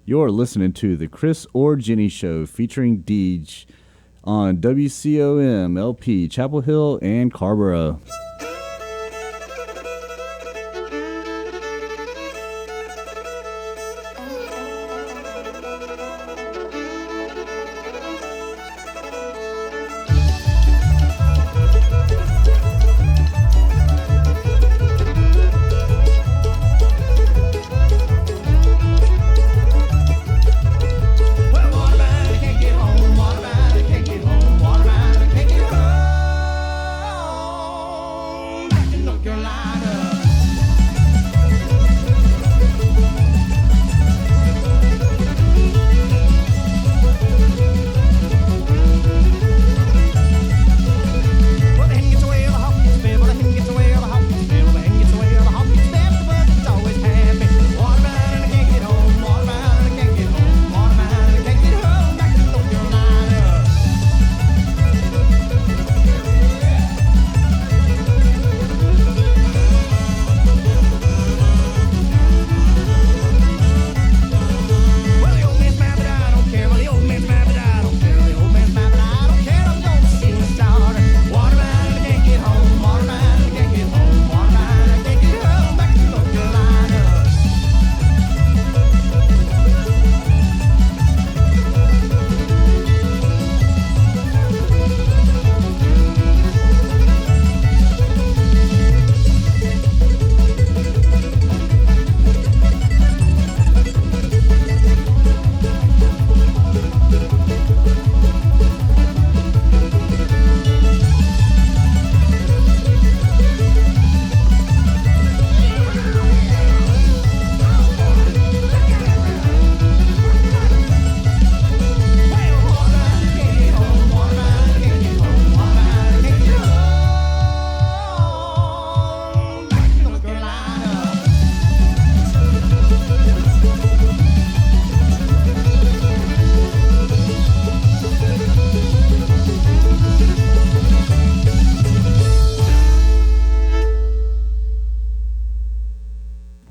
You're listening to the Chris or Jenny Show featuring Deej on WCOM LP Chapel Hill and Carborough.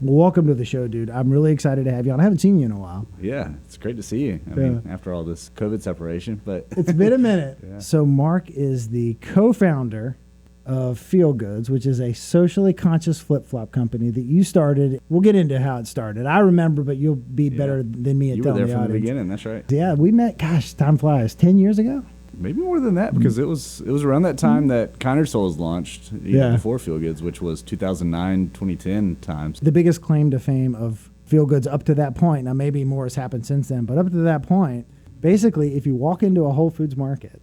Welcome to the show, dude. I'm really excited to have you on. I haven't seen you in a while. Yeah, it's great to see you. I mean, after all this COVID separation, but it's been a minute. Yeah. So Mark is the co-founder of Feel Goods, which is a socially conscious flip-flop company that you started. We'll get into how it started. I remember, but you'll be better than me at telling the audience. You were there from the beginning, that's right. Yeah, we met, gosh, time flies, 10 years ago? Maybe more than that, because it was around that time that Kinder Souls launched, before Feel Goods, which was 2009, 2010 times. The biggest claim to fame of Feel Goods up to that point, now maybe more has happened since then, but up to that point, basically, if you walk into a Whole Foods market,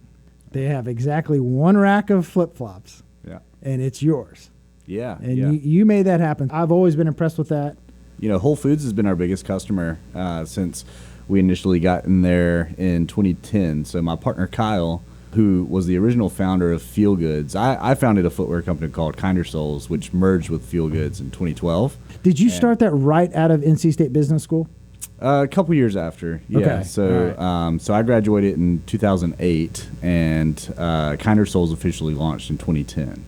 they have exactly one rack of flip-flops, and it's yours. Yeah. And you made that happen. I've always been impressed with that. You know, Whole Foods has been our biggest customer since we initially got in there in 2010. So my partner Kyle, who was the original founder of Feel Goods, I founded a footwear company called Kinder Souls, which merged with Feel Goods in 2012. Did you start that right out of NC State Business School? A couple years after, yeah. Okay. So, right. So I graduated in 2008, and Kinder Souls officially launched in 2010.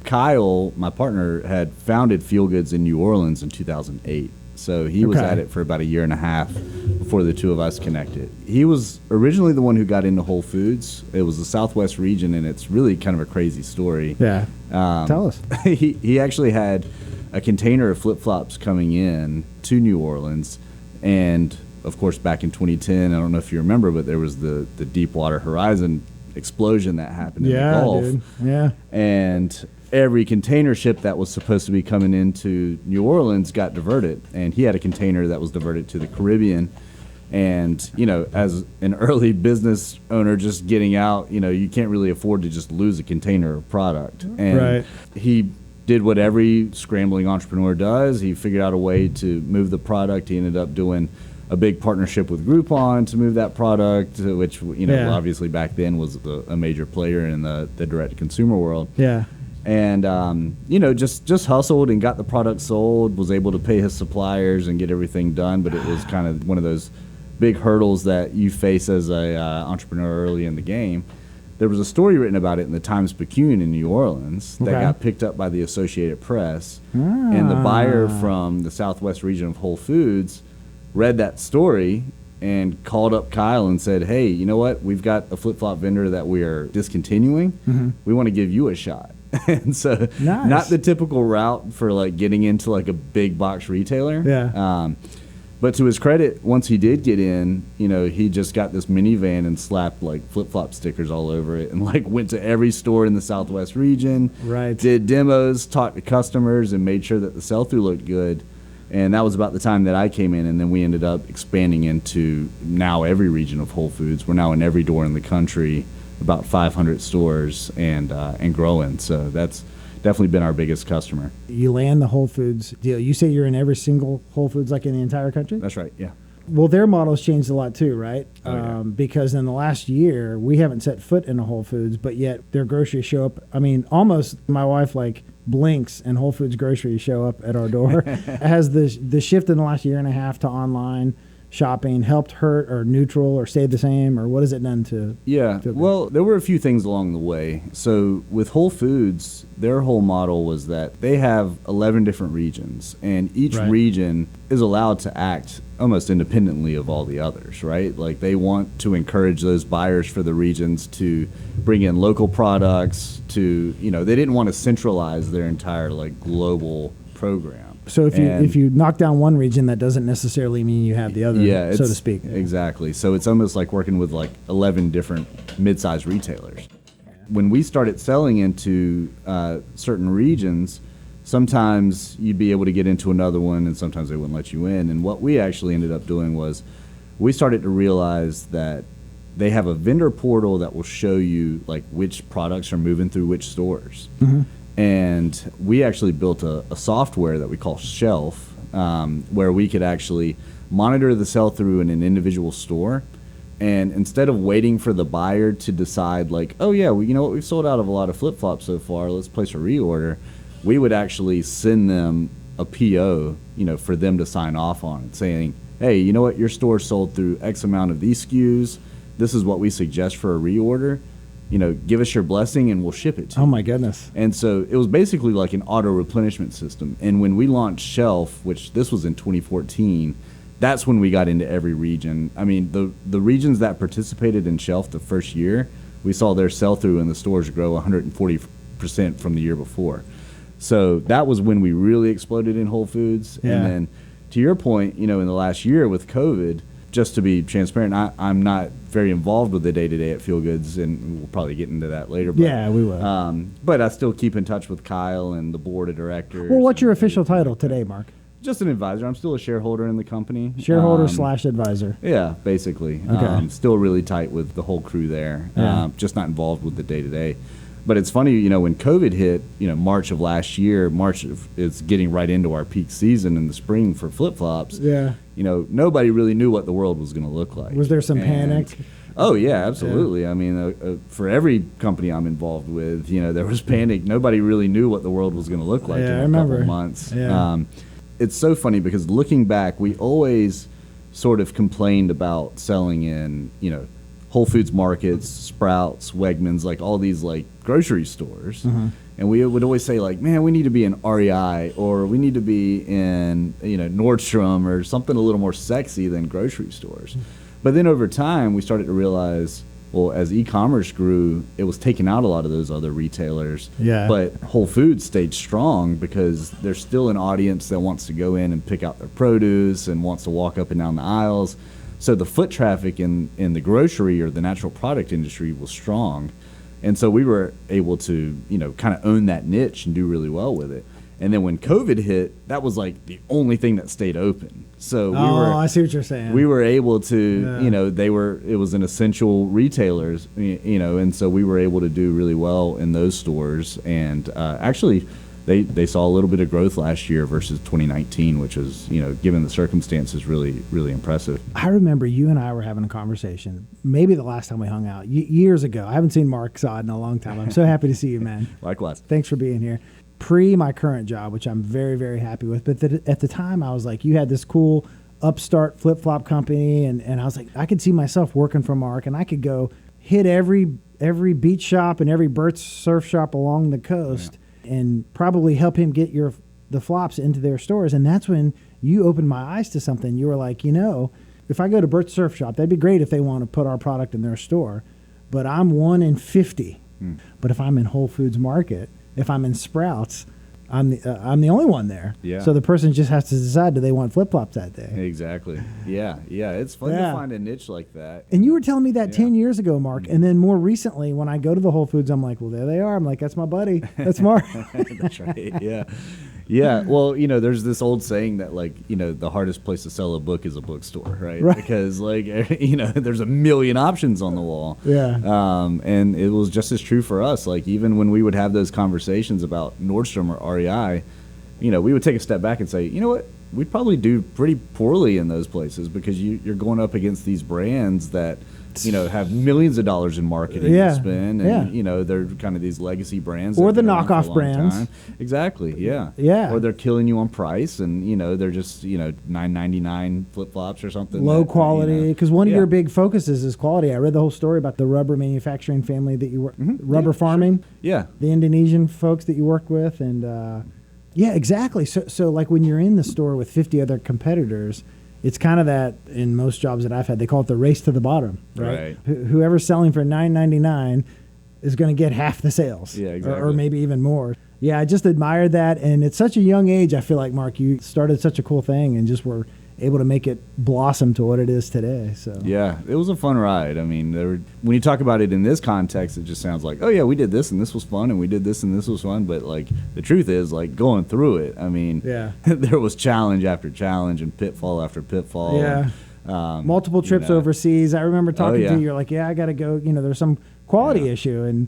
Kyle, my partner, had founded Feel Goods in New Orleans in 2008. So he was at it for about a year and a half before the two of us connected. He was originally the one who got into Whole Foods. It was the Southwest region, and it's really kind of a crazy story. Yeah. Tell us. He actually had a container of flip-flops coming in to New Orleans, and of course back in 2010, I don't know if you remember, but there was the Deepwater Horizon explosion that happened in the Gulf. Dude. Yeah. And every container ship that was supposed to be coming into New Orleans got diverted, and he had a container that was diverted to the Caribbean. And, you know, as an early business owner just getting out, you know, you can't really afford to just lose a container of product. And he did what every scrambling entrepreneur does. He figured out a way to move the product. He ended up doing a big partnership with Groupon to move that product, which, you know, obviously back then was a major player in the direct-to-consumer world. Yeah. And, you know, just hustled and got the product sold, was able to pay his suppliers and get everything done. But it was kind of one of those big hurdles that you face as a entrepreneur early in the game. There was a story written about it in the Times-Picayune in New Orleans that got picked up by the Associated Press. And the buyer from the Southwest region of Whole Foods read that story and called up Kyle and said, hey, you know what? We've got a flip-flop vendor that we are discontinuing. We want to give you a shot. And so Nice. not the typical route for like getting into like a big box retailer. Yeah. But to his credit, once he did get in, you know, he just got this minivan and slapped like flip-flop stickers all over it and like went to every store in the Southwest region. Right. Did demos, talked to customers, and made sure that the sell-through looked good. And that was about the time that I came in, and then we ended up expanding into now every region of Whole Foods. We're now in every door in the country, about 500 stores, and growing. So that's definitely been our biggest customer. You land the Whole Foods deal. You say you're in every single Whole Foods, like in the entire country? That's right, yeah. Well, their model's changed a lot too, right? Oh, yeah. Because in the last year, we haven't set foot in a Whole Foods, but yet their groceries show up. I mean, almost my wife like blinks and Whole Foods groceries show up at our door. Has the shift in the last year and a half to online shopping helped, hurt, or neutral, or stayed the same, or what has it done to? Yeah, well, there were a few things along the way. So with Whole Foods, their whole model was that they have 11 different regions, and each Right. region is allowed to act almost independently of all the others, right? Like they want to encourage those buyers for the regions to bring in local products to, you know, they didn't want to centralize their entire like global program. So if you knock down one region, that doesn't necessarily mean you have the other, Yeah, so to speak. Exactly. So it's almost like working with like 11 different mid-sized retailers. When we started selling into certain regions, sometimes you'd be able to get into another one and sometimes they wouldn't let you in. And what we actually ended up doing was we started to realize that they have a vendor portal that will show you like which products are moving through which stores. And we actually built a software that we call Shelf, where we could actually monitor the sell-through in an individual store. And instead of waiting for the buyer to decide like, oh yeah, well, you know what, we've sold out of a lot of flip-flops so far, let's place a reorder, we would actually send them a PO, you know, for them to sign off on it, saying, hey, you know what, your store sold through X amount of these SKUs, this is what we suggest for a reorder. You know, give us your blessing and we'll ship it to you. Oh my goodness. And so it was basically like an auto replenishment system. And when we launched Shelf, which this was in 2014, that's when we got into every region. I mean, the regions that participated in Shelf the first year, we saw their sell-through in the stores grow 140% from the year before. So that was when we really exploded in Whole Foods. Yeah. And then to your point, you know, in the last year with COVID, just to be transparent, I'm not very involved with the day-to-day at Feel Goods, and we'll probably get into that later. But, Yeah, we will. But I still keep in touch with Kyle and the board of directors. Well, what's your official title today, Mark? Just an advisor. I'm still a shareholder in the company. Shareholder / advisor. Yeah, basically. Okay. Still really tight with the whole crew there. Yeah. Just not involved with the day-to-day. But it's funny, you know, when COVID hit, you know, March of last year, it's getting right into our peak season in the spring for flip-flops. Yeah. You know, nobody really knew what the world was going to look like. Was there some panic? Oh, yeah, absolutely. Yeah. I mean, for every company I'm involved with, you know, there was panic. Nobody really knew what the world was going to look like Yeah, I in a remember. couple months. Yeah. It's so funny because looking back, we always sort of complained about selling in, you know, Whole Foods markets, Sprouts, Wegmans, like all these like grocery stores. And we would always say like, man, we need to be in REI or we need to be in, you know, Nordstrom or something a little more sexy than grocery stores. But then over time, we started to realize, well, as e-commerce grew, it was taking out a lot of those other retailers. Yeah. But Whole Foods stayed strong because there's still an audience that wants to go in and pick out their produce and wants to walk up and down the aisles. So the foot traffic in the grocery or the natural product industry was strong. And so we were able to, you know, kind of own that niche and do really well with it. And then when COVID hit, that was like the only thing that stayed open. So I see what you're saying. we were able to, Yeah. you know, it was an essential retailers, you know, and so we were able to do really well in those stores. And actually, they saw a little bit of growth last year versus 2019, which is, you know, given the circumstances, really, really impressive. I remember you and I were having a conversation, maybe the last time we hung out, years ago. I haven't seen Mark Saad in a long time. I'm so happy to see you, man. Likewise. Thanks for being here. Pre my current job, which I'm very, very happy with. But at the time, I was like, you had this cool upstart flip-flop company, and I was like, I could see myself working for Mark, and I could go hit every beach shop and every Burt's surf shop along the coast and probably help him get the flops into their stores. And that's when you opened my eyes to something. You were like, if I go to Bert's Surf Shop, that'd be great if they want to put our product in their store, but I'm 1 in 50. But if I'm in Whole Foods Market, if I'm in Sprouts, I'm the only one there. Yeah. So the person just has to decide, do they want flip-flops that day? Exactly. Yeah. It's fun to find a niche like that. And you were telling me that 10 years ago, Mark. And then more recently, when I go to the Whole Foods, I'm like, well, there they are. I'm like, that's my buddy. That's Mark. That's right. Yeah. Yeah. Well, there's this old saying that, like, the hardest place to sell a book is a bookstore, right? Because, like, there's a million options on the wall. Yeah. And it was just as true for us. Like, even when we would have those conversations about Nordstrom or REI, we would take a step back and say, you know what? We'd probably do pretty poorly in those places because you're going up against these brands that, have millions of dollars in marketing to spend. And, they're kind of these legacy brands. Or the knockoff brands. Time. Exactly, yeah. Yeah. Or they're killing you on price and, they're just, $9.99 flip-flops or something. Low quality. Because one of your big focuses is quality. I read the whole story about the rubber manufacturing family that you work, rubber farming. Sure. Yeah. The Indonesian folks that you work with. And, yeah, exactly. So like when you're in the store with 50 other competitors, it's kind of that in most jobs that I've had, they call it the race to the bottom, right? Whoever's selling for $9.99 is going to get half the sales. Yeah, exactly. Or maybe even more. Yeah, I just admire that. And at such a young age, I feel like, Mark, you started such a cool thing and just were able to make it blossom to what it is today. So yeah, it was a fun ride. I mean, when you talk about it in this context, it just sounds like, oh yeah, we did this and this was fun, and we did this and this was fun. But like the truth is, like going through it, I mean, there was challenge after challenge and pitfall after pitfall. Yeah, multiple trips overseas. I remember talking to you. You're like, yeah, I got to go. There's some quality issue and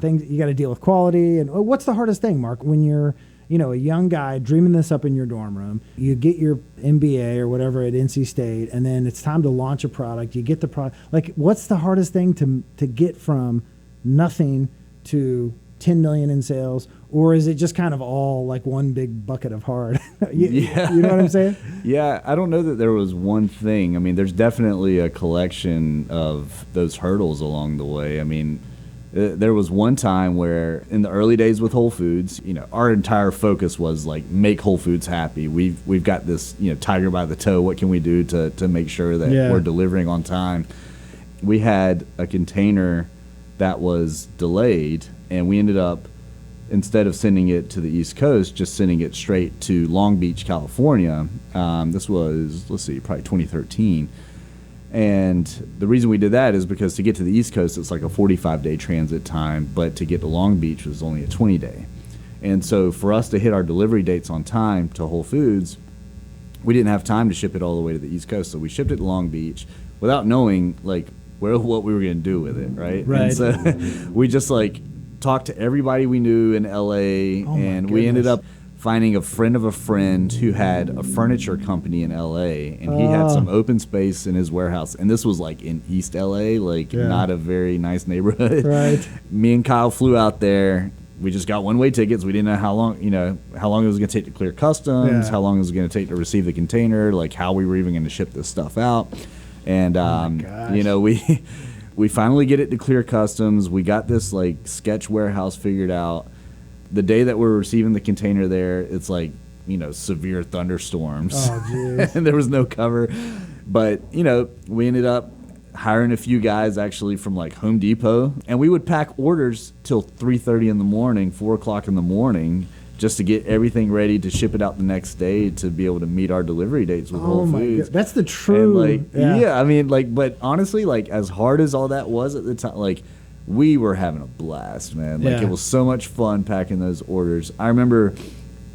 things you got to deal with quality. And what's the hardest thing, Mark, when you're a young guy dreaming this up in your dorm room? You get your MBA or whatever at NC State, and then it's time to launch a product. You get the product. Like, what's the hardest thing to get from nothing to 10 million in sales? Or is it just kind of all like one big bucket of hard? You know what I'm saying? Yeah, I don't know that there was one thing. I mean, there's definitely a collection of those hurdles along the way. I mean, there was one time where in the early days with Whole Foods, our entire focus was like make Whole Foods happy. We've got this, tiger by the toe. What can we do to make sure that we're delivering on time? We had a container that was delayed, and we ended up, instead of sending it to the East Coast, just sending it straight to Long Beach, California. This was, probably 2013. And the reason we did that is because to get to the East Coast, it's like a 45-day transit time, but to get to Long Beach was only a 20-day. And so for us to hit our delivery dates on time to Whole Foods, we didn't have time to ship it all the way to the East Coast. So we shipped it to Long Beach without knowing like what we were going to do with it, right? And so we just like talked to everybody we knew in LA, and we ended up finding a friend of a friend who had a furniture company in LA, and he had some open space in his warehouse. And this was like in East LA, not a very nice neighborhood. Right. Me and Kyle flew out there. We just got one-way tickets. We didn't know how long it was going to take to clear customs, how long it was going to take to receive the container, like how we were even going to ship this stuff out. And we finally get it to clear customs. We got this like sketch warehouse figured out. The day that we're receiving the container there, it's like, severe thunderstorms. Oh, geez. And there was no cover. But, we ended up hiring a few guys actually from like Home Depot. And we would pack orders till 3:30 in the morning, 4 o'clock in the morning, just to get everything ready to ship it out the next day to be able to meet our delivery dates with Whole Foods. God. That's the true. And but honestly, like as hard as all that was at the time, like we were having a blast, man. Like it was so much fun packing those orders. I remember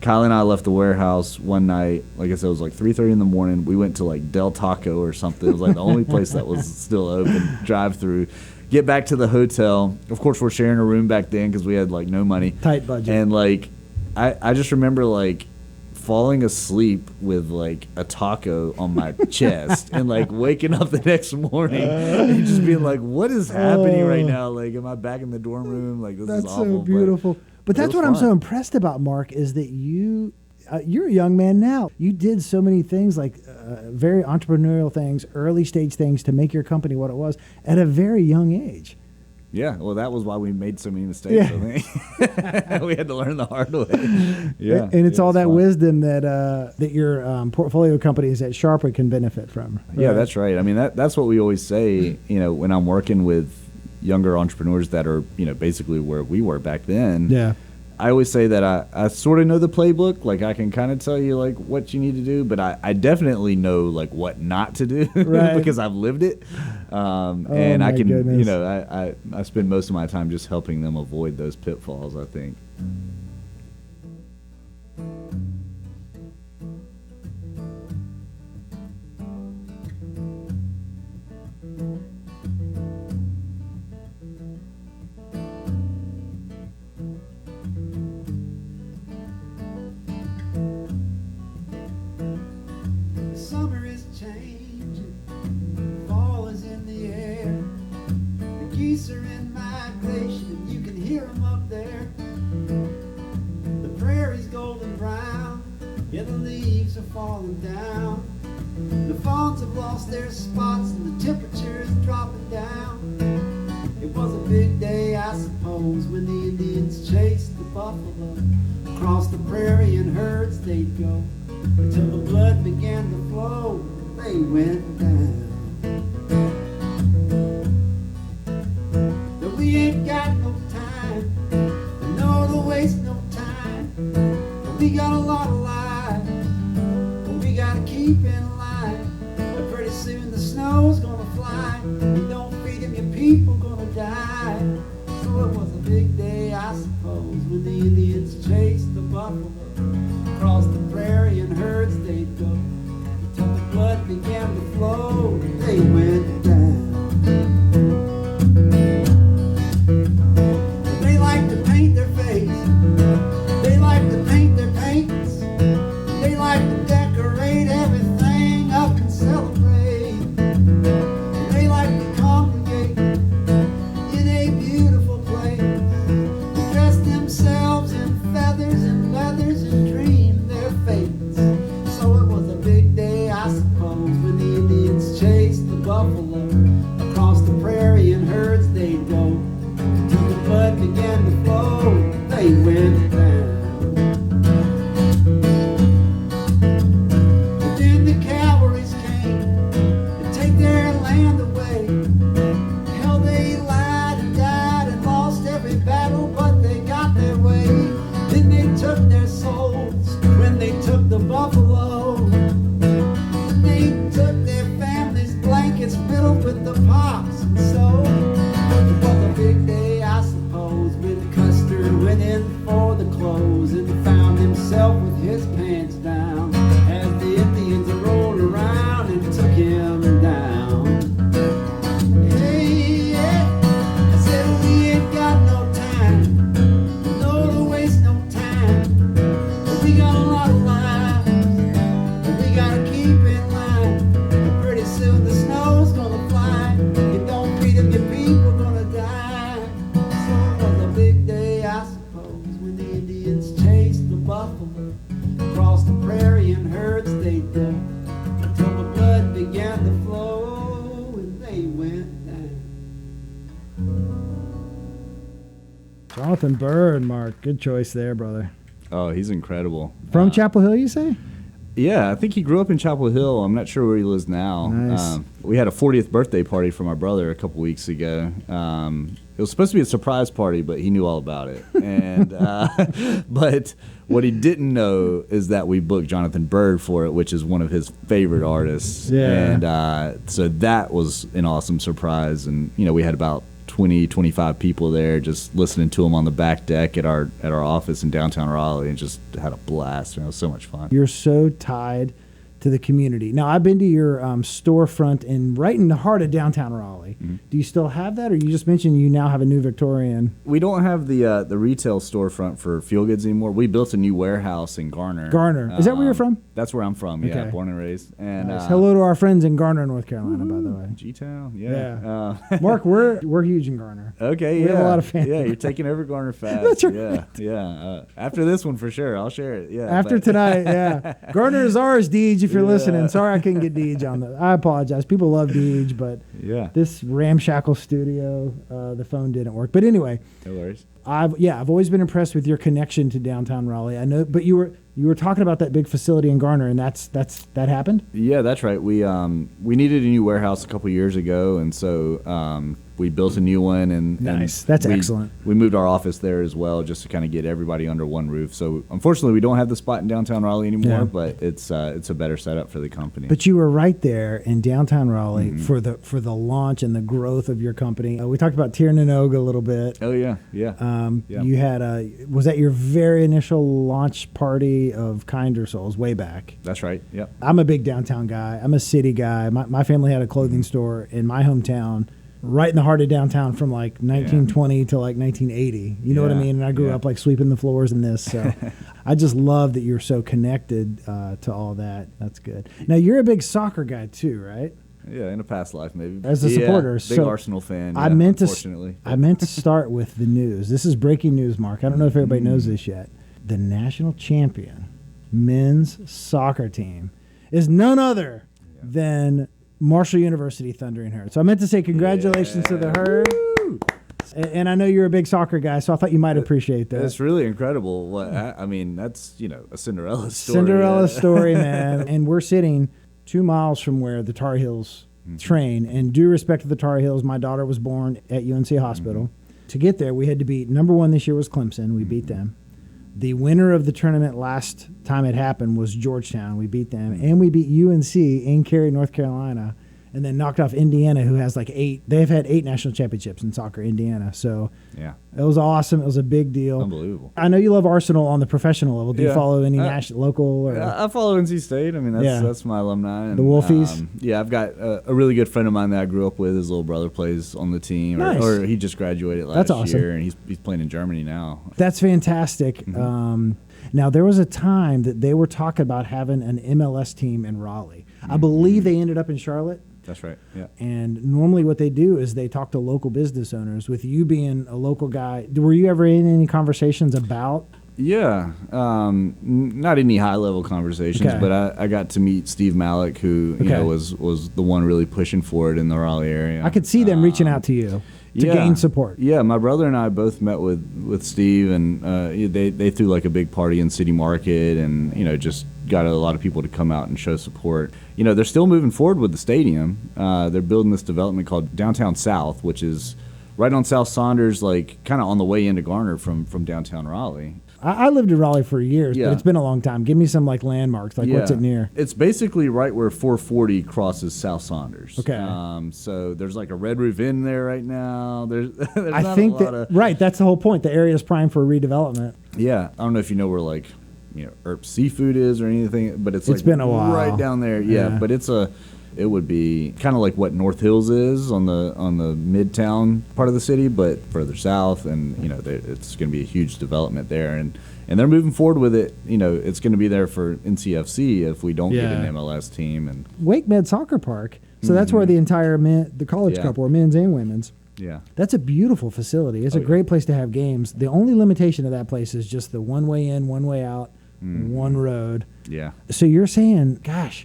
Kyle and I left the warehouse one night. Like I said, it was like 3:30 in the morning. We went to like Del Taco or something. It was like the only place that was still open, drive through. Get back to the hotel. Of course, we're sharing a room back then because we had like no money. Tight budget. And like, I just remember like falling asleep with like a taco on my chest and like waking up the next morning and just being like, what is happening right now? Like, am I back in the dorm room? Like, this is awful. That's so beautiful. But that's what I'm so impressed about, Mark, is that you're a young man now. You did so many things, like very entrepreneurial things, early stage things to make your company what it was at a very young age. Yeah, well, that was why we made so many mistakes. I think we had to learn the hard way. Yeah, and it's all that fun. wisdom that your portfolio companies at Sharpa can benefit from. Right? Yeah, that's right. I mean, that's what we always say. When I'm working with younger entrepreneurs that are basically where we were back then. Yeah. I always say that I sort of know the playbook. Like, I can kind of tell you, like, what you need to do, but I definitely know, like, what not to do right. because I've lived it. And I can, goodness. I spend most of my time just helping them avoid those pitfalls, I think. Summer is changing, fall is in the air. The geese are in migration, and you can hear them up there. The prairie's golden brown, yeah, the leaves are falling down. The fawns have lost their spots, and the temperature is dropping down. It was a big day, I suppose, when the Indians chased the buffalo. Across the prairie in herds they'd go, until the blood began to flow, they went down. But we ain't got no time, no to waste no time. But we got a lot of lives, but we gotta keep in line. But pretty soon the snow's gonna fly, you don't feed them, your people gonna die. So it was a big day, I suppose, when the Indians chased the buffalo. Across the prairie in herds they'd go, until the blood began to flow, they went down. They like to paint their face, they like to paint their paints, they like to decorate everything up and celebrate. They like to congregate in a beautiful place, to dress themselves in feathers and leathers and dream their fates. So it was a big day, I suppose, when the Indians chased the buffalo. Across the prairie in herds they'd go, till the blood began to flow, they went down. But then the cavalries came to take their land away. Hell, they lied and died and lost every battle, but they got their way. Then they took their souls when they took the buffalo. Then they took their families' blankets filled with the pox and so. It was a big day, I suppose, when Custer went in for the clothes and found himself with his pants down as the Indians rolled around and took him down. Hey, yeah, I said we ain't got no time, no to waste no time. But we got a lot of lives, and we gotta keep in line. But pretty soon the snow's gonna fly. You don't feed them, your people gonna die. So it was a big day, I suppose, when the Indians chased the buffalo. Across the prairie in herds they'd go, until the blood began to flow, and they went down. Jonathan Byrd, Mark. Good choice there, brother. Oh, he's incredible. From Chapel Hill, you say? Yeah, I think he grew up in Chapel Hill. I'm not sure where he lives now. Nice. We had a 40th birthday party for my brother a couple weeks ago. It was supposed to be a surprise party, but he knew all about it. And but what he didn't know is that we booked Jonathan Byrd for it, which is one of his favorite artists. Yeah. And so that was an awesome surprise. And we had about 25 people there just listening to him on the back deck at our office in downtown Raleigh, and just had a blast. It was so much fun. You're so tied to the community. Now, I've been to your storefront right in the heart of downtown Raleigh. Mm-hmm. Do you still have that, or you just mentioned you now have a new Victorian? We don't have the retail storefront for Feel Goods anymore. We built a new warehouse in Garner. Garner. Is that where you're from? That's where I'm from, yeah, Okay. born and raised. And Nice. Hello to our friends in Garner, North Carolina, by the way. G-Town, yeah. Mark, we're huge in Garner. Okay, We yeah. have a lot of fans. Yeah, you're taking over Garner fast. That's right. Yeah. After this one, for sure, I'll share it. Yeah. After but- tonight, yeah. Garner is ours, Deej. if you're listening. Sorry I couldn't get Deej on the. I apologize. People love Deej, but Yeah. this ramshackle studio, the phone didn't work. But anyway, No worries. I've always been impressed with your connection to downtown Raleigh. I know, but you were talking about that big facility in Garner, and that happened. Yeah, that's right. We needed a new warehouse a couple years ago, and so we built a new one. And Nice. That's excellent. We moved our office there as well, just to kind of get everybody under one roof. So unfortunately, we don't have the spot in downtown Raleigh anymore, Yeah. but it's a better setup for the company. But you were right there in downtown Raleigh for the launch and the growth of your company. We talked about Tiernanog a little bit. Oh yeah, yeah. Yeah. You had was that your very initial launch party of Kinder Souls way back? That's right. Yeah. I'm a big downtown guy. I'm a city guy. My family had a clothing store in my hometown, right in the heart of downtown, from like 1920 to like 1980. You know what I Yeah, mean? And I grew yeah. up like sweeping the floors in this. So I just love that you're so connected to all that. That's good. Now you're a big soccer guy too, right? Yeah, in a past life maybe. As a supporter, big so Arsenal fan. I yeah, meant unfortunately. I meant to start with the news. This is breaking news, Mark. I don't know if everybody knows this yet. The national champion men's soccer team is none other than Marshall University Thundering Herd. So I meant to say congratulations to the Herd. And I know you're a big soccer guy, so I thought you might appreciate that. It's really incredible. I mean, that's a Cinderella story. Cinderella story, man. And we're sitting 2 miles from where the Tar Heels train. And due respect to the Tar Heels, my daughter was born at UNC Hospital. To get there, we had to beat number one this year was Clemson. We beat them. The winner of the tournament last time it happened was Georgetown. We beat them. And we beat UNC in Cary, North Carolina, and then knocked off Indiana, who has like 8. They've had 8 national championships in soccer, Indiana. So Yeah. it was awesome. It was a big deal. Unbelievable. I know you love Arsenal on the professional level. Do you Yeah. follow any national, local? Or? I follow NC State. I mean, Yeah. that's my alumni. And, The Wolfies? Yeah, I've got a really good friend of mine that I grew up with. His little brother plays on the team. Nice. Or he just graduated That's last awesome. year, and he's playing in Germany now. That's fantastic. Now, there was a time that they were talking about having an MLS team in Raleigh. I believe they ended up in Charlotte. That's right. Yeah. And normally what they do is they talk to local business owners. With you being a local guy, were you ever in any conversations about? Yeah, not any high level conversations, Okay. but I got to meet Steve Malik, who Okay. was the one really pushing for it in the Raleigh area. I could see them reaching out to you to gain support. Yeah, my brother and I both met with Steve, and they threw like a big party in City Market, and just got a lot of people to come out and show support. They're still moving forward with the stadium. They're building this development called Downtown South, which is right on South Saunders, like kind of on the way into Garner from downtown Raleigh. I lived in Raleigh for years, Yeah. but it's been a long time. Give me some like landmarks. Like what's it near? It's basically right where 440 crosses South Saunders. Okay. So there's like a Red Roof Inn there right now. There's I not think a lot that of, right. That's the whole point. The area is prime for redevelopment. Yeah, I don't know if you know where like Earp Seafood is or anything, but it's It's like been a while. right down there. Yeah, Yeah. but it would be kind of like what North Hills is on the midtown part of the city, but further south, and it's going to be a huge development there, and they're moving forward with it. It's going to be there for NCFC if we don't get Yeah. an MLS team, and Wake Med Soccer Park. So that's where the entire the college Yeah. cup, or men's and women's. yeah. That's a beautiful facility. It's a great place to have games. The only limitation of that place is just the one way in, one way out, one road. Yeah. So you're saying, gosh,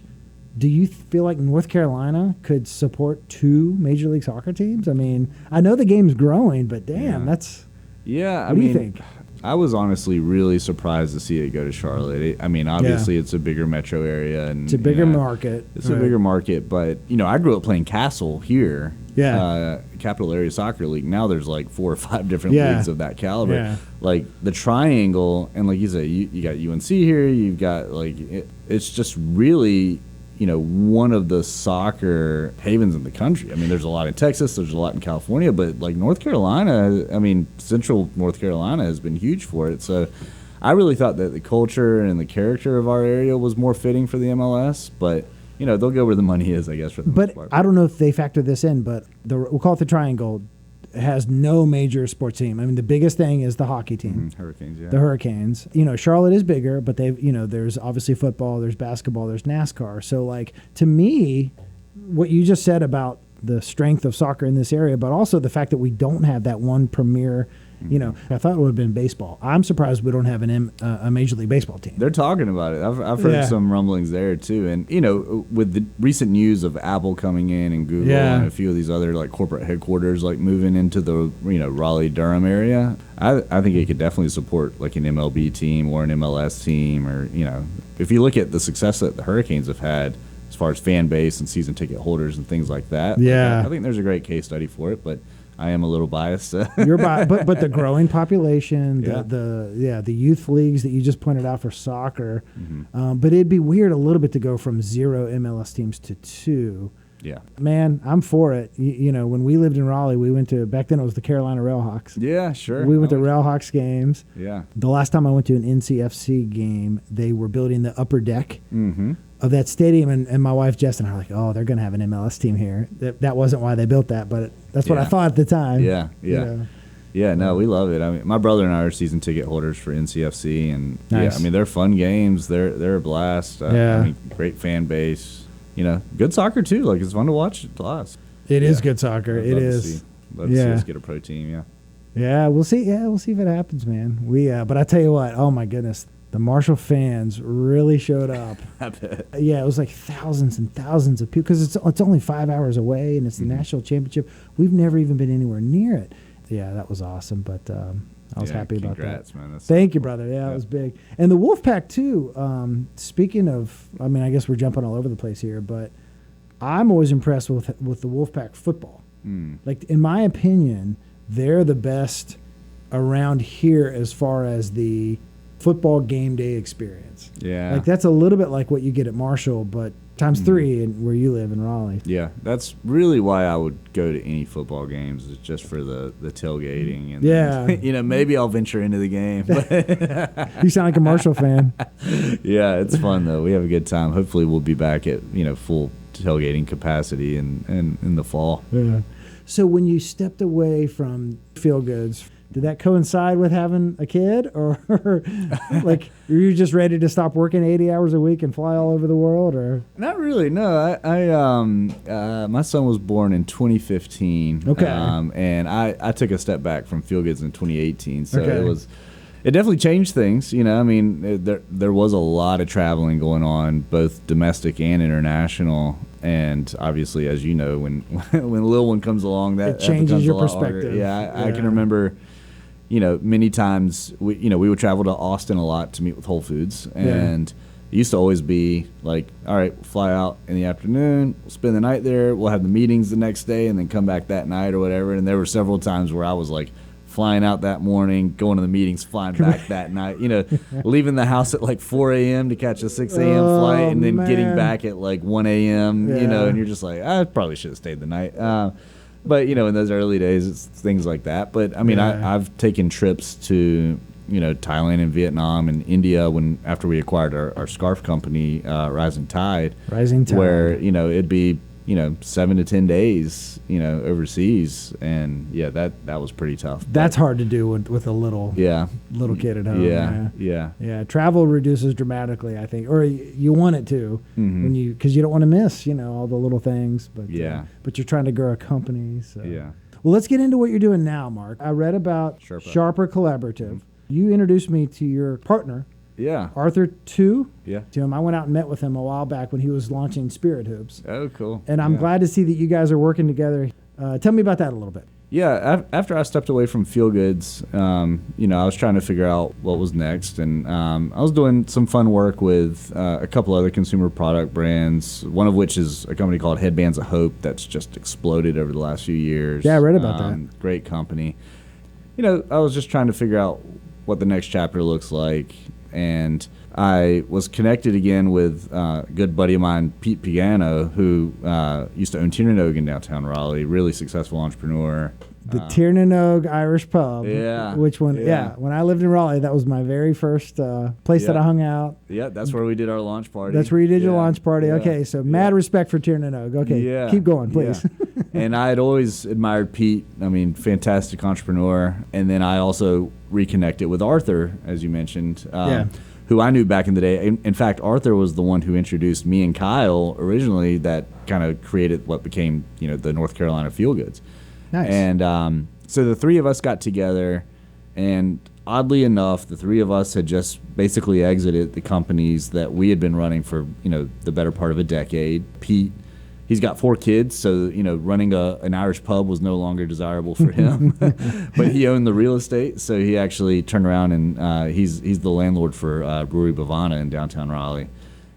do you feel like North Carolina could support 2 Major League Soccer teams? I mean, I know the game's growing, but damn, Yeah. that's Yeah, What do you think? I was honestly really surprised to see it go to Charlotte. Obviously it's a bigger metro area, and it's a bigger market. It's a bigger market, but I grew up playing Castle here. Yeah. Capital Area Soccer League. Now there's like 4 or 5 different Yeah. leagues of that caliber. Yeah. Like the triangle, and like you said, you got UNC here. You've got it's just really one of the soccer havens in the country. I mean, there's a lot in Texas, there's a lot in California, but like North Carolina, Central North Carolina has been huge for it. So I really thought that the culture and the character of our area was more fitting for the MLS, but they'll go where the money is, I guess, for the most But part. I don't know if they factor this in, but we'll call it the Triangle. Has no major sports team. I mean, the biggest thing is the hockey team. Hurricanes, yeah. The Hurricanes. Charlotte is bigger, but they've, there's obviously football, there's basketball, there's NASCAR. So, like, to me, what you just said about the strength of soccer in this area, but also the fact that we don't have that one premier You know, I thought it would have been baseball. I'm surprised we don't have a Major League Baseball team. They're talking about it. I've heard some rumblings there too. And you know, with the recent news of Apple coming in and Google and a few of these other like corporate headquarters like moving into the Raleigh Durham area, I think it could definitely support like an MLB team or an MLS team, or if you look at the success that the Hurricanes have had as far as fan base and season ticket holders and things like that. Yeah, I think there's a great case study for it, but I am a little biased. You're but the growing population, the youth leagues that you just pointed out for soccer, but it'd be weird a little bit to go from 0 MLS teams to 2. Yeah, man, I'm for it. You know, when we lived in Raleigh, we went to, back then it was the Carolina Railhawks. Yeah, sure. We went to Railhawks games. Yeah. The last time I went to an NCFC game, they were building the upper deck of that stadium, and my wife Jess and I were like, oh, they're going to have an MLS team here. That wasn't why they built that, but that's what I thought at the time. Yeah. Yeah, no, we love it. I mean, my brother and I are season ticket holders for NCFC, and I mean, they're fun games. They're a blast. I mean, great fan base. Good soccer too. Like, it's fun to watch. It is good soccer. It is. Love to see us get a pro team. Yeah. Yeah, we'll see. Yeah, we'll see if it happens, man. But I tell you what. Oh my goodness, the Marshall fans really showed up. I bet. Yeah, it was like thousands and thousands of people because it's only 5 hours away, and it's the national championship. We've never even been anywhere near it. Yeah, that was awesome. But I was happy about that. Congrats, man. Thank you, brother. Yeah, it was big. And the Wolfpack, too. Speaking of, I mean, I guess we're jumping all over the place here, but I'm always impressed with the Wolfpack football. Like, in my opinion, they're the best around here as far as the football game day experience. Yeah. Like, that's a little bit like what you get at Marshall, but times 3 where you live in Raleigh. Yeah, that's really why I would go to any football games, is just for the tailgating. And then, maybe I'll venture into the game. You sound like a Marshall fan. Yeah, it's fun though. We have a good time. Hopefully we'll be back at full tailgating capacity in the fall. Yeah. So when you stepped away from Feel Goods, did that coincide with having a kid, or like were you just ready to stop working 80 hours a week and fly all over the world? Or not really. No, I my son was born in 2015. Okay, and I took a step back from Feel Goods in 2018. So it definitely changed things. I mean, there was a lot of traveling going on, both domestic and international. And obviously, as you know, when a little one comes along, that changes your perspective. Harder. Yeah, I can remember. Many times we would travel to Austin a lot to meet with Whole Foods, and it used to always be like, all right, we'll fly out in the afternoon, we'll spend the night there, we'll have the meetings the next day, and then come back that night or whatever. And there were several times where I was like flying out that morning, going to the meetings, flying back that night, leaving the house at like 4 a.m. to catch a 6 a.m. flight, and then getting back at like 1 a.m., and you're just like, I probably should have stayed the night. But, in those early days, it's things like that. But, I mean, I've taken trips to, Thailand and Vietnam and India after we acquired our scarf company, Rising Tide. Where, it'd be, 7 to 10 days, overseas. And, that was pretty tough. That's hard to do with a little kid at home. Yeah. Travel reduces dramatically, I think. Or you want it to because you don't want to miss, all the little things. But but you're trying to grow a company. So. Yeah. Well, let's get into what you're doing now, Mark. I read about Sharper Collaborative. You introduced me to your partner. Yeah. Arthur Tu. Yeah. Tim, I went out and met with him a while back when he was launching Spirit Hoops. Oh, cool. And I'm glad to see that you guys are working together. Tell me about that a little bit. Yeah, after I stepped away from Feel Goods, I was trying to figure out what was next. And I was doing some fun work with a couple other consumer product brands, one of which is a company called Headbands of Hope that's just exploded over the last few years. Yeah, I read about that. Great company. I was just trying to figure out what the next chapter looks like. And I was connected again with a good buddy of mine, Pete Pagano, who used to own Tiernanog in downtown Raleigh, really successful entrepreneur. The Tiernanog Irish Pub. Yeah. Which one? Yeah. When I lived in Raleigh, that was my very first place that I hung out. Yeah, that's where we did our launch party. That's where you did your launch party. Yeah. Okay, so mad respect for Tiernanog. Okay, keep going, please. Yeah. And I had always admired Pete. I mean, fantastic entrepreneur. And then I also reconnected with Arthur, as you mentioned, who I knew back in the day. In fact, Arthur was the one who introduced me and Kyle originally that kind of created what became, the North Carolina Feel Goods. Nice. And so the three of us got together And oddly enough, the three of us had just basically exited the companies that we had been running for, the better part of a decade. Pete, he's got 4 kids, so, running an Irish pub was no longer desirable for him. But he owned the real estate, so he actually turned around and he's the landlord for Brewery Bavana in downtown Raleigh.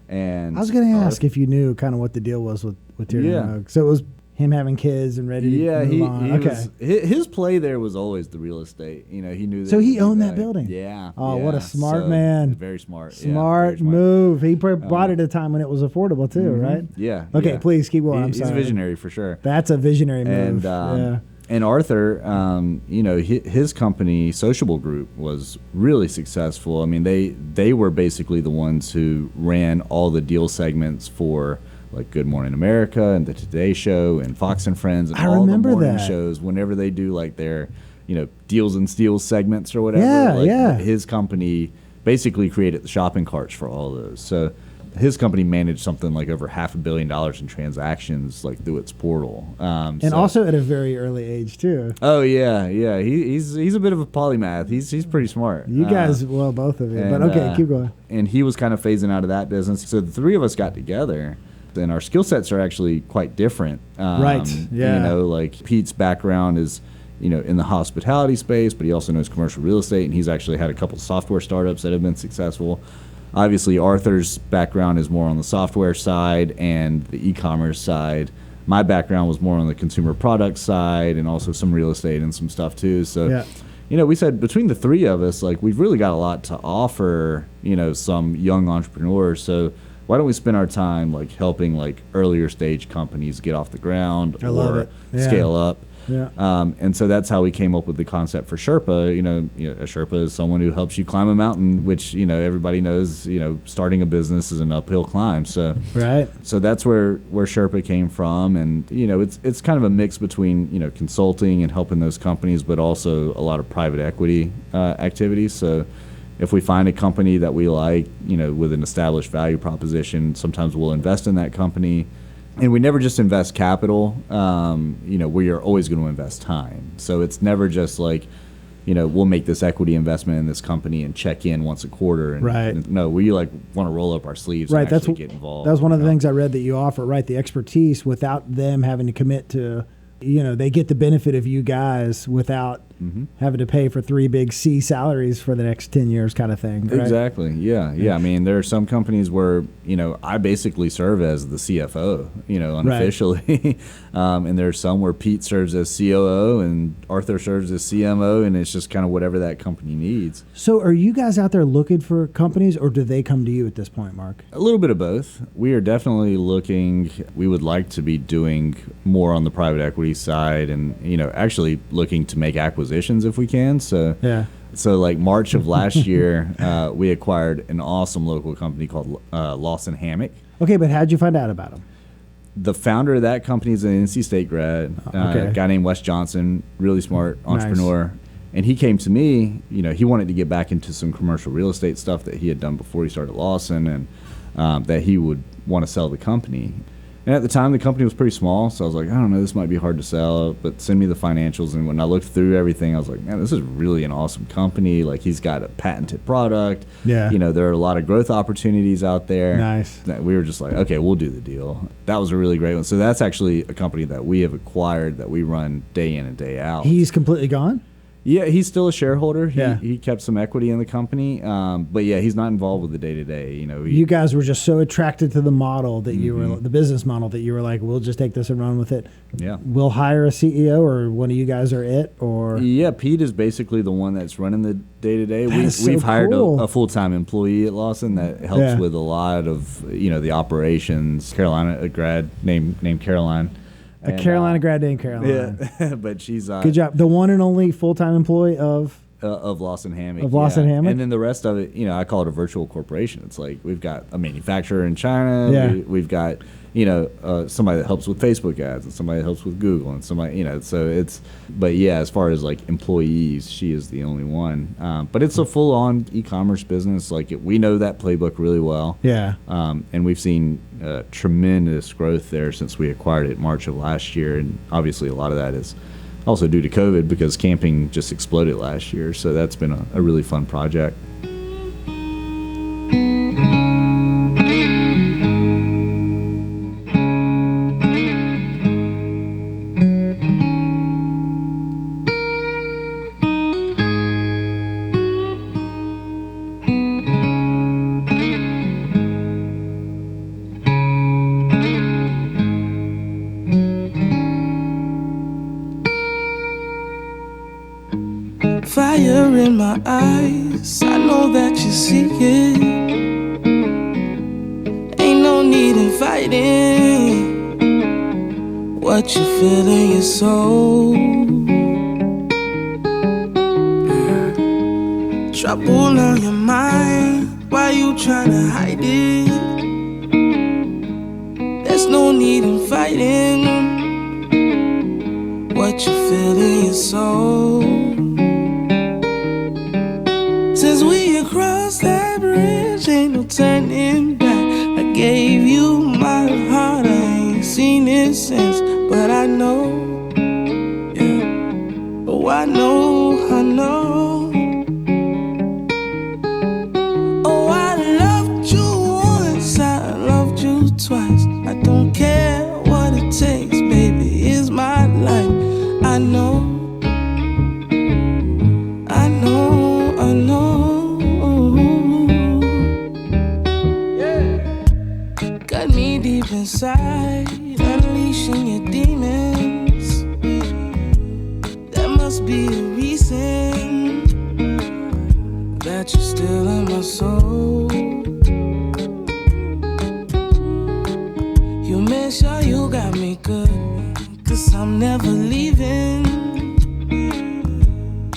And I was going to ask if you knew kind of what the deal was with Tierney Moog. So it was him having kids and ready to move on. His play there was always the real estate. He knew that. So he owned that building? Yeah. Oh, what a smart man. Very smart. Smart move. He bought it at a time when it was affordable too, right? Yeah. Okay, yeah. please keep going. He's a visionary for sure. That's a visionary move. And Arthur, his company, Sociable Group, was really successful. I mean, they were basically the ones who ran all the deal segments for like Good Morning America and the Today Show and Fox and Friends and all the morning shows. Whenever they do like their, deals and steals segments or whatever, his company basically created the shopping carts for all those. So his company managed something like over $500 million in transactions, like through its portal, and also at a very early age too. Oh yeah. He's a bit of a polymath. He's pretty smart. You guys, both of you. But okay, keep going. And he was kind of phasing out of that business. So the three of us got together. And our skill sets are actually quite different. Right. Yeah. Like Pete's background is, in the hospitality space, but he also knows commercial real estate, and he's actually had a couple of software startups that have been successful. Obviously, Arthur's background is more on the software side and the e-commerce side. My background was more on the consumer product side and also some real estate and some stuff too. So, we said between the three of us, like we've really got a lot to offer, some young entrepreneurs. So why don't we spend our time like helping like earlier stage companies get off the ground or scale up? Yeah. And so that's how we came up with the concept for Sherpa. A Sherpa is someone who helps you climb a mountain, which, everybody knows, starting a business is an uphill climb. So So that's where Sherpa came from. And, it's kind of a mix between, consulting and helping those companies, but also a lot of private equity activities. So if we find a company that we like, with an established value proposition, sometimes we'll invest in that company. And we never just invest capital. We are always going to invest time. So it's never just like, we'll make this equity investment in this company and check in once a quarter. And, no, we like want to roll up our sleeves and actually get involved. That's one of the things I read that you offer, right? The expertise without them having to commit to, they get the benefit of you guys without having to pay for 3 big C salaries for the next 10 years kind of thing. Right? Exactly. Yeah. I mean, there are some companies where, I basically serve as the CFO, unofficially. And there are some where Pete serves as COO and Arthur serves as CMO, and it's just kind of whatever that company needs. So are you guys out there looking for companies, or do they come to you at this point, Mark? A little bit of both. We are definitely looking. We would like to be doing more on the private equity side and, actually looking to make acquisitions if we can. So like March of last year, we acquired an awesome local company called Lawson Hammock. Okay, but how'd you find out about them? The founder of that company is an NC State grad, a guy named Wes Johnson, really smart entrepreneur. Nice. And he came to me, he wanted to get back into some commercial real estate stuff that he had done before he started Lawson, and that he would want to sell the company. And at the time, the company was pretty small, so I was like, I don't know, this might be hard to sell, but send me the financials. And when I looked through everything, I was like, man, this is really an awesome company. Like, he's got a patented product. Yeah. There are a lot of growth opportunities out there. Nice. We were just like, okay, we'll do the deal. That was a really great one. So that's actually a company that we have acquired that we run day in and day out. He's completely gone? Yeah, he's still a shareholder. He kept some equity in the company, but he's not involved with the day to day. You guys were just so attracted to the model that you were, the business model, that you were like, we'll just take this and run with it. Yeah, we'll hire a CEO, or one of you guys are it, or Pete is basically the one that's running the day to day. We've hired a full time employee at Lawson that helps with a lot of the operations. Carolina, a grad named Caroline. A Carolina grad named Caroline. Yeah, but she's good job. The one and only full-time employee of Lawson Hammock. Of Lawson Hammock. And then the rest of it, I call it a virtual corporation. It's like we've got a manufacturer in China. Yeah. We've got somebody that helps with Facebook ads and somebody that helps with Google and somebody so it's. But as far as like employees, she is the only one. But it's a full-on e-commerce business. Like we know that playbook really well. Yeah. And we've seen tremendous growth there since we acquired it in March of last year, and obviously a lot of that is Also due to COVID, because camping just exploded last year. So that's been a really fun project. Fire in my eyes, I know that you see it. Ain't no need in fighting what you feel in your soul. Trouble on your mind, why you tryna hide it? There's no need in fighting what you feel in your soul. Since we across that bridge, ain't no turning back. I gave you my heart, I ain't seen it since. But I know, yeah. Oh, I know. Oh, I loved you once, I loved you twice. I don't care what it takes, baby, it's my life. I know. Got me deep inside, unleashing your demons. There must be a reason that you're still in my soul. You make sure you got me good, 'cause I'm never leaving.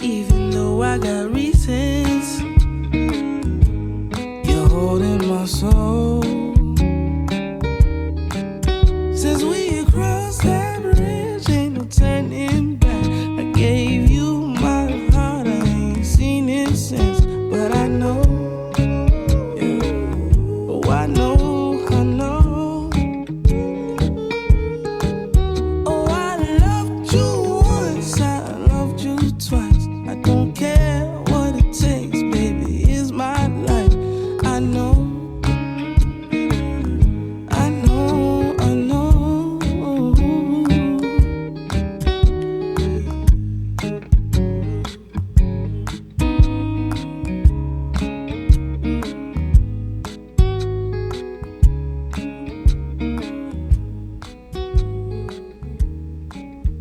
Even though I got reasons, you're holding my soul. Since we across that bridge, ain't no turning back. I gave you my heart, I ain't seen it since. But I know, yeah. Oh, I know. Oh, I loved you once, I loved you twice. I don't care what it takes, baby, it's my life. I know.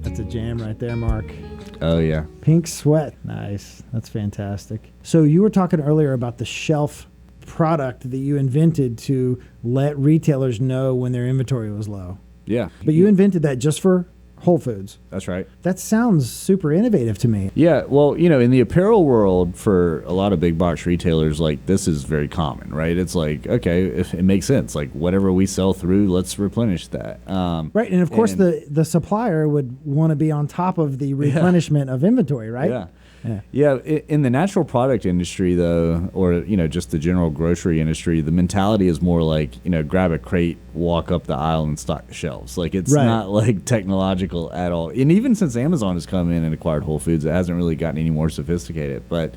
That's a jam right there, Mark. Oh, yeah. Pink Sweat. Nice. That's fantastic. So you were talking earlier about the shelf product that you invented to let retailers know when their inventory was low. Yeah. But you invented that just for Whole Foods. That's right. That sounds super innovative to me. Yeah, well, in the apparel world, for a lot of big box retailers, like, this is very common, right? It's like, okay, if it makes sense. Like, whatever we sell through, let's replenish that. Right, and of course the supplier would want to be on top of the replenishment of inventory, right? Yeah. Yeah, in the natural product industry, though, or, just the general grocery industry, the mentality is more like, grab a crate, walk up the aisle, and stock the shelves. Like, it's not, like, technological at all. And even since Amazon has come in and acquired Whole Foods, it hasn't really gotten any more sophisticated. But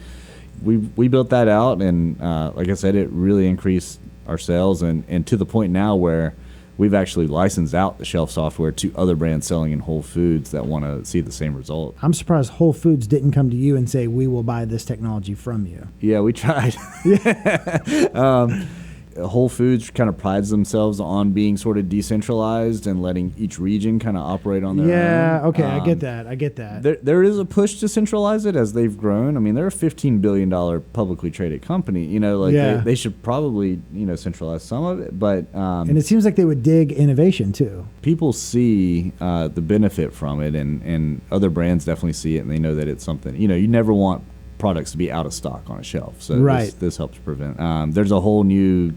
we built that out, and like I said, it really increased our sales, and to the point now where we've actually licensed out the shelf software to other brands selling in Whole Foods that want to see the same result. I'm surprised Whole Foods didn't come to you and say, we will buy this technology from you. Yeah, we tried. Whole Foods kind of prides themselves on being sort of decentralized and letting each region kind of operate on their own. Yeah, okay, I get that. There is a push to centralize it as they've grown. I mean, they're a $15 billion publicly traded company. They should probably, centralize some of it. But and it seems like they would dig innovation, too. People see the benefit from it, and other brands definitely see it, and they know that it's something. You never want products to be out of stock on a shelf. So this helps prevent. There's a whole new,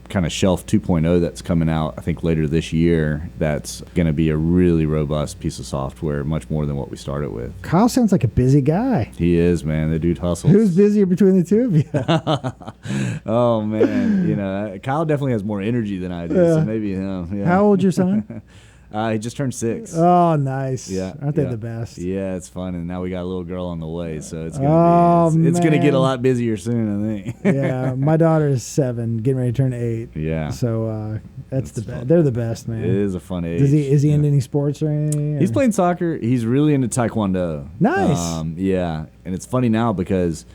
kind of shelf 2.0 that's coming out, I think, later this year. That's going to be a really robust piece of software, much more than what we started with. Kyle sounds like a busy guy. He is, man. The dude hustles. Who's busier between the two of you? Oh, man. Kyle definitely has more energy than I do, so maybe him. Yeah. How old's your son? He just turned 6. Oh, nice. Yeah, Aren't they yeah. the best? Yeah, it's fun, and now we got a little girl on the way, so it's gonna Oh, it's gonna get a man. lot busier soon, I think. Yeah, my daughter is 7, getting ready to turn 8. Yeah. So that's the That's best. fun. They're the best, man. It is a fun age. Is he Yeah. into any sports or anything? He's or- playing soccer. He's really into Taekwondo. Nice. Yeah, and it's funny now because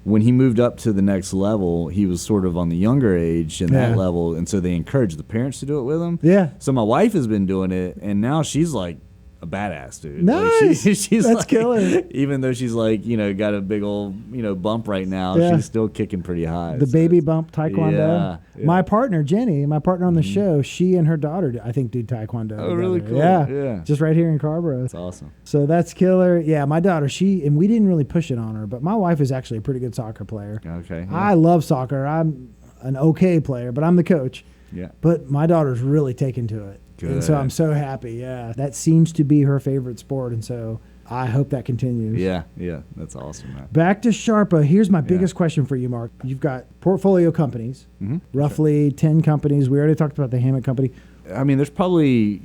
when he moved up to the next level, he was sort of on the younger age in Yeah. that level, and so they encouraged the parents to do it with him. Yeah. So my wife has been doing it, and now she's like a badass, dude. Nice. Like she's That's like, killer. Even though she's like, got a big old, bump right now, Yeah. she's still kicking pretty high. The So baby it's- bump taekwondo. Yeah, yeah. My partner Jenny, my partner on the show, she and her daughter, I think, do taekwondo. Oh, really together. cool. Yeah, Yeah. just right here in Carborough. That's awesome. So that's killer. Yeah, my daughter, and we didn't really push it on her, but my wife is actually a pretty good soccer player. Okay. I love soccer. I'm an okay player, but I'm the coach. Yeah. But my daughter's really taken to it. And so Good. I'm so happy. Yeah. That seems to be her favorite sport. And so I hope that continues. Yeah. Yeah. That's awesome, man. Back to Sharpa. Here's my biggest question for you, Mark. You've got portfolio companies, roughly 10 companies. We already talked about the hammock company. I mean, there's probably,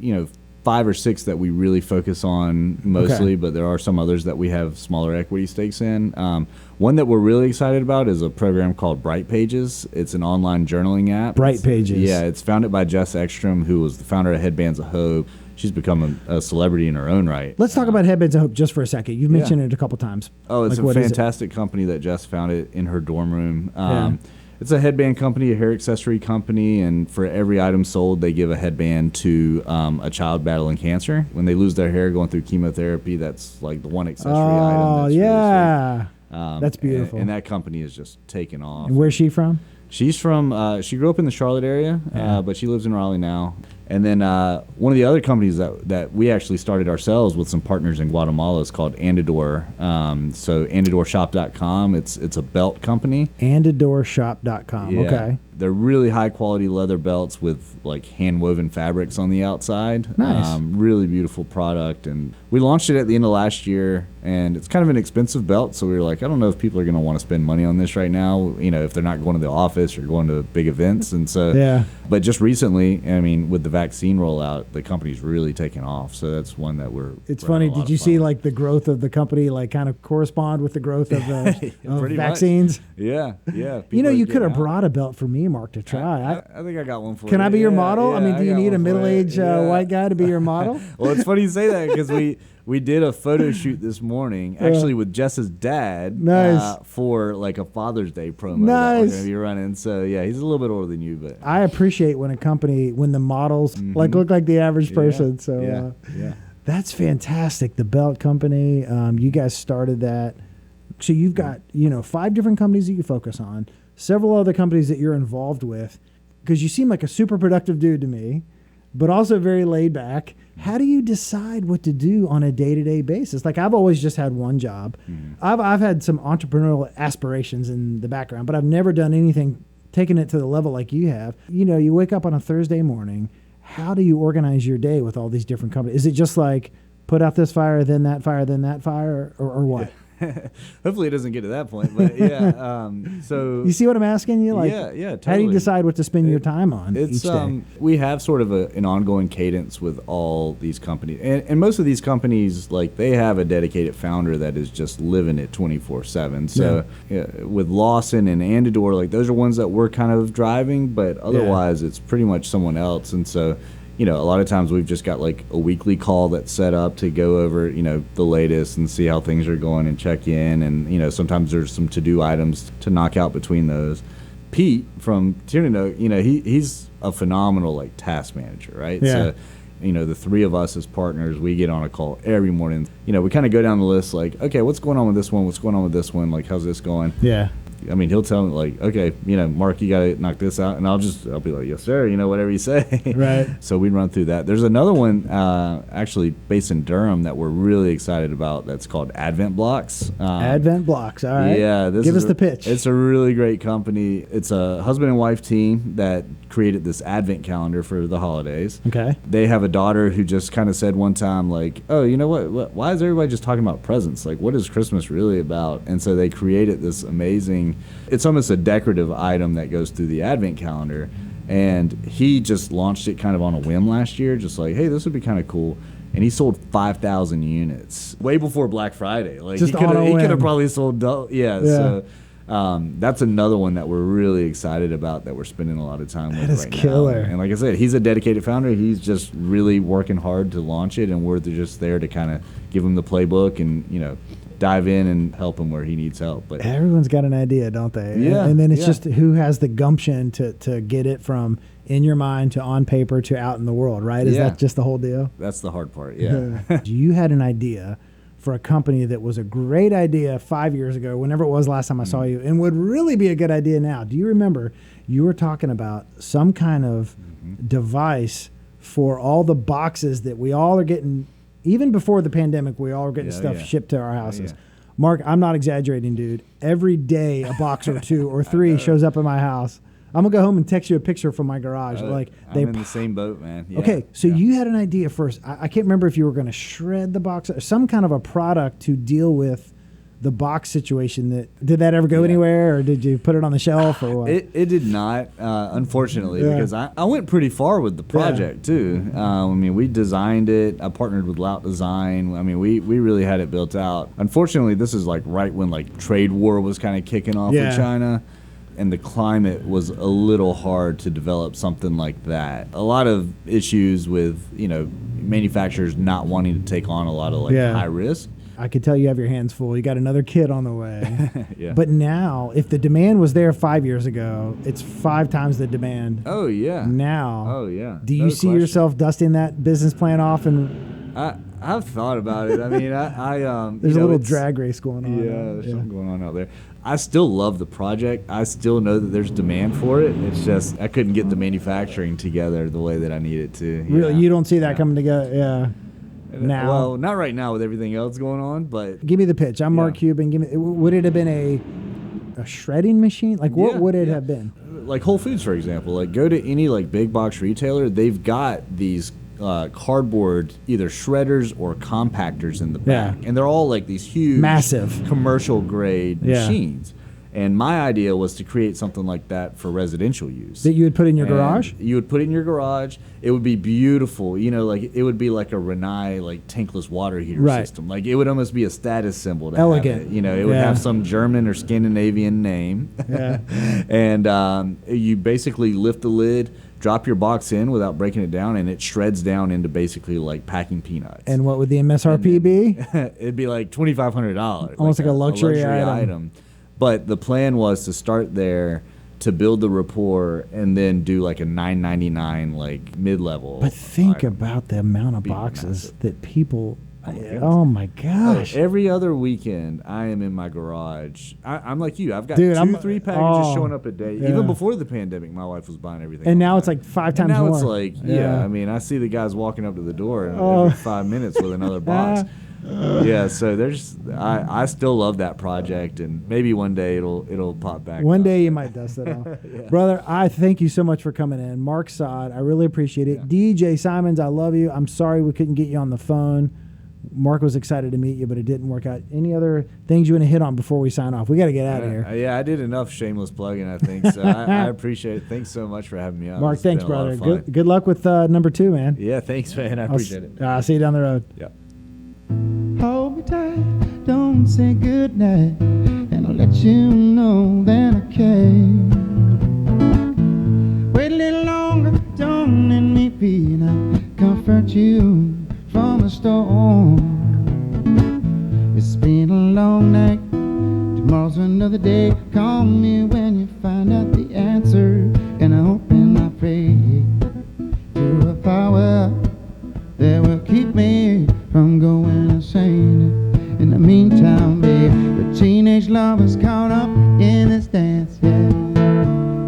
5 or 6 that we really focus on mostly, Okay. but there are some others that we have smaller equity stakes in. One that we're really excited about is a program called Bright Pages. It's an online journaling app. Bright It's- Pages. Yeah, it's founded by Jess Ekstrom, who was the founder of Headbands of Hope. She's become a celebrity in her own right. Let's talk about Headbands of Hope just for a second. You've mentioned it a couple times. Oh, it's Like, a what is it? fantastic company that Jess founded in her dorm room. Yeah. It's a headband company, a hair accessory company, and for every item sold, they give a headband to a child battling cancer. When they lose their hair going through chemotherapy, that's like the one accessory item. Oh, That's yeah. really sweet. That's beautiful. And that company is just taken off. And where's she from? She's from, she grew up in the Charlotte area, Yeah. but she lives in Raleigh now. And then one of the other companies that we actually started ourselves with some partners in Guatemala is called Andador. So andadorshop.com. It's a belt company. Andadorshop.com. Yeah. Okay. They're really high quality leather belts with like hand woven fabrics on the outside. Nice. Really beautiful product. And we launched it at the end of last year, and it's kind of an expensive belt. So we were like, I don't know if people are going to want to spend money on this right now, if they're not going to the office or going to big events. And so, Yeah. but just recently, I mean, with the vaccine rollout, the company's really taken off. So that's one that It's we're funny. having a lot Did of you fun see with. like the growth of the company like kind of correspond with the growth of the of Pretty much. vaccines? Yeah, yeah. You know, People are you could getting have out. brought a belt for me, Mark, to try. I think I got one for you. Can I be your Yeah, model? I yeah, mean, do you got need a one for you. middle-aged Yeah. white guy to be your model? Well, it's funny you say that because we did a photo shoot this morning, actually with Jess's dad, Nice. for like a Father's Day promo that Nice. we're going to be running. So yeah, he's a little bit older than you, but I appreciate when the models like look like the average person. So yeah. that's fantastic. The belt company, you guys started that. So you've got 5 different companies that you focus on, several other companies that you're involved with, because you seem like a super productive dude to me, but also very laid back. How do you decide what to do on a day-to-day basis? Like, I've always just had one job. I've had some entrepreneurial aspirations in the background, but I've never done anything, taken it to the level like you have. You wake up on a Thursday morning. How do you organize your day with all these different companies? Is it just like put out this fire, then that fire, then that fire, or what? Hopefully it doesn't get to that point, but yeah. So You see what I'm asking you? Like, yeah, How do you totally. decide what to spend your time on It's each day? we have sort of an ongoing cadence with all these companies, and most of these companies, like, they have a dedicated founder that is just living it 24/7. So with Lawson and Andador, like, those are ones that we're kind of driving, but otherwise it's pretty much someone else. And so a lot of times we've just got like a weekly call that's set up to go over the latest and see how things are going and check in, and sometimes there's some to-do items to knock out between those. Pete from Tierno, he's a phenomenal like task manager, right? Yeah. So, the 3 of us as partners, we get on a call every morning. We kind of go down the list like, okay, what's going on with this one? What's going on with this one? Like, how's this going? Yeah. I mean, he'll tell me like, okay, Mark, you got to knock this out, and I'll be like, yes, sir, whatever you say. Right. So we run through that. There's another one actually based in Durham that we're really excited about. That's called Advent Blocks. Advent Blocks. All right. Yeah, Give us the pitch. It's a really great company. It's a husband and wife team that created this Advent calendar for the holidays. Okay. They have a daughter who just kind of said one time, like, oh, you know what? Why is everybody just talking about presents? Like, what is Christmas really about? And so they created this amazing, it's almost a decorative item that goes through the Advent calendar. And he just launched it kind of on a whim last year, just like, hey, this would be kind of cool. And he sold 5,000 units way before Black Friday. Like Just he could on a whim. have probably sold So that's another one that we're really excited about that we're spending a lot of time with is right killer. now. And like I said, he's a dedicated founder. He's just really working hard to launch it, and we're just there to kind of give him the playbook and, you know, dive in and help him where he needs help. But Everyone's got an idea, don't they? Yeah, And then it's yeah. just who has the gumption to get it from in your mind to on paper to out in the world, right? Is Yeah. that just the whole deal? that's the hard part. Yeah. You had an idea for a company that was a great idea 5 years ago, whenever it was last time I saw you, and would really be a good idea now. Do you remember you were talking about some kind of device for all the boxes that we all are getting, even before the pandemic, we all are getting stuff shipped to our houses. Yeah. Mark, I'm not exaggerating, dude. Every day a box or two or three shows up at my house. I'm gonna go home and text you a picture from my garage. I'm in the same boat, man. Yeah. Okay, so Yeah. you had an idea first. I can't remember if you were going to shred the box or some kind of a product to deal with the box situation. Did that ever go anywhere, or did you put it on the shelf, or what? It did not, unfortunately, Yeah. because I went pretty far with the project too. I mean, we designed it. I partnered with Lout Design. I mean, we really had it built out. Unfortunately, this is like right when like trade war was kind of kicking off with China. And the climate was a little hard to develop something like that. A lot of issues with, you know, manufacturers not wanting to take on a lot of like high risk. I could tell you have your hands full. You got another kid on the way. Yeah. But now, if the demand was there 5 years ago, it's 5 times the demand Oh yeah. now. Oh yeah. Do you No see question. yourself dusting that business plan off? And I've thought about it. I mean, there's you a know, little it's- drag race going on. Yeah, there's something going on out there. I still love the project. I still know that there's demand for it. It's just I couldn't get the manufacturing together the way that I need it to. Really, Yeah. you don't see that coming together? Yeah. Now, Well, not right now with everything else going on, but give me the pitch. I'm Mark Yeah. Cuban. Give me. Would it have been a shredding machine? Like, what Yeah, would it yeah. have been? like Whole Foods, for example, like go to any like big box retailer, they've got these cardboard either shredders or compactors in the back, and they're all like these huge, Massive. commercial grade Yeah. machines. And my idea was to create something like that for residential use. That you would put in your And garage? You would put it in your garage. It would be beautiful. You know, like it would be like a Rinnai like tankless water heater Right. system. Like it would almost be a status symbol. To Elegant. Have it. You know, it would Yeah. have some German or Scandinavian name. Yeah. And you basically lift the lid, drop your box in without breaking it down, and it shreds down into basically like packing peanuts. And what would the MSRP be? It'd be like $2,500. Almost like a luxury item. But the plan was to start there, to build the rapport, and then do like a $9.99 like mid-level. But think item. about the amount of Be boxes massive. that people. goodness. Oh my gosh! Every other weekend, I am in my garage. I'm like you. I've got Dude, I'm- 3 packages oh, showing up a day. yeah. Even before the pandemic, my wife was buying everything. And now online. it's like 5 And times now more. it's like, yeah. I mean, I see the guys walking up to the door Oh. every 5 minutes with another box. Yeah, so I still love that project, and maybe one day it'll pop back. One up. day you might dust it off. Brother, I thank you so much for coming in. Mark Saad, I really appreciate it. DJ Simons, I love you. I'm sorry we couldn't get you on the phone. Mark was excited to meet you, but it didn't work out. Any other things you want to hit on before we sign off? We got to get out of here. Yeah, I did enough shameless plugging, I think. So I appreciate it. Thanks so much for having me on. Mark, It's been thanks, a lot brother. of fun. Good luck with number 2, man. Yeah, thanks, man. I appreciate it. I'll see you down the road. Yeah. Hold me tight, don't say goodnight, and I'll let you know that I care. Wait a little longer, don't let me be, and I'll comfort you from the storm. It's been a long night, tomorrow's another day. Call me when you find out the answer, and I hope and I pray to a power that will keep me from going insane. In the meantime, babe, the teenage love is caught up in this dance, yeah.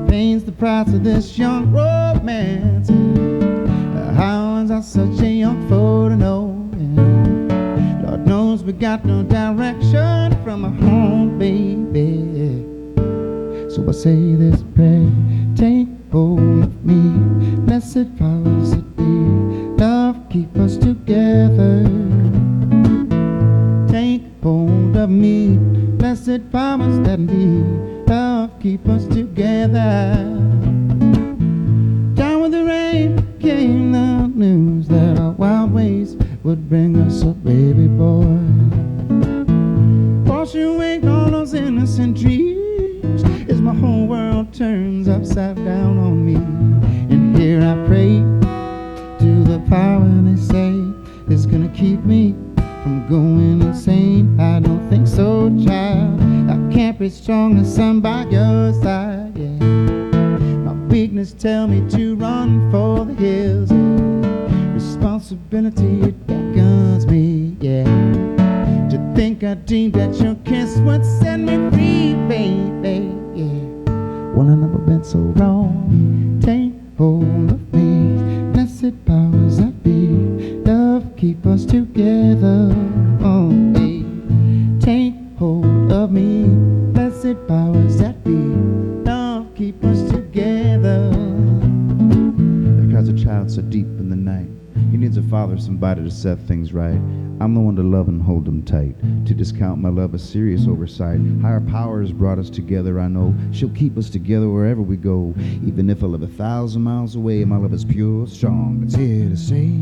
Pain's the price of this young romance. How was I such a young fool to know? Yeah. Lord knows we got no direction from our home, baby. So I say this prayer, take hold of me, blessed powers that be. Love keep us together. Take hold of me, blessed powers that be. Love keep us together. would bring us a baby boy. Wash away all those innocent dreams as my whole world turns upside down on me. And here I pray to the power they say is gonna keep me from going insane. I don't think so, child. I can't be strong as I'm by your side, yeah. My weakness tell me to run for the hills, yeah. Responsibility, it beckons me, yeah. To think I dreamed that your kiss would set me free, baby, yeah. Well, I never been so wrong. Take hold of me, blessed powers that be. Love keep us together, oh, hey. Take hold of me, blessed powers that be. Love keep us together. There cries a child so deep in the night. He needs a father, somebody to set things right. I'm the one to love and hold him tight. To discount my love is serious oversight. Higher powers brought us together, I know. She'll keep us together wherever we go. Even if I live 1,000 miles away, my love is pure, strong. It's here to stay.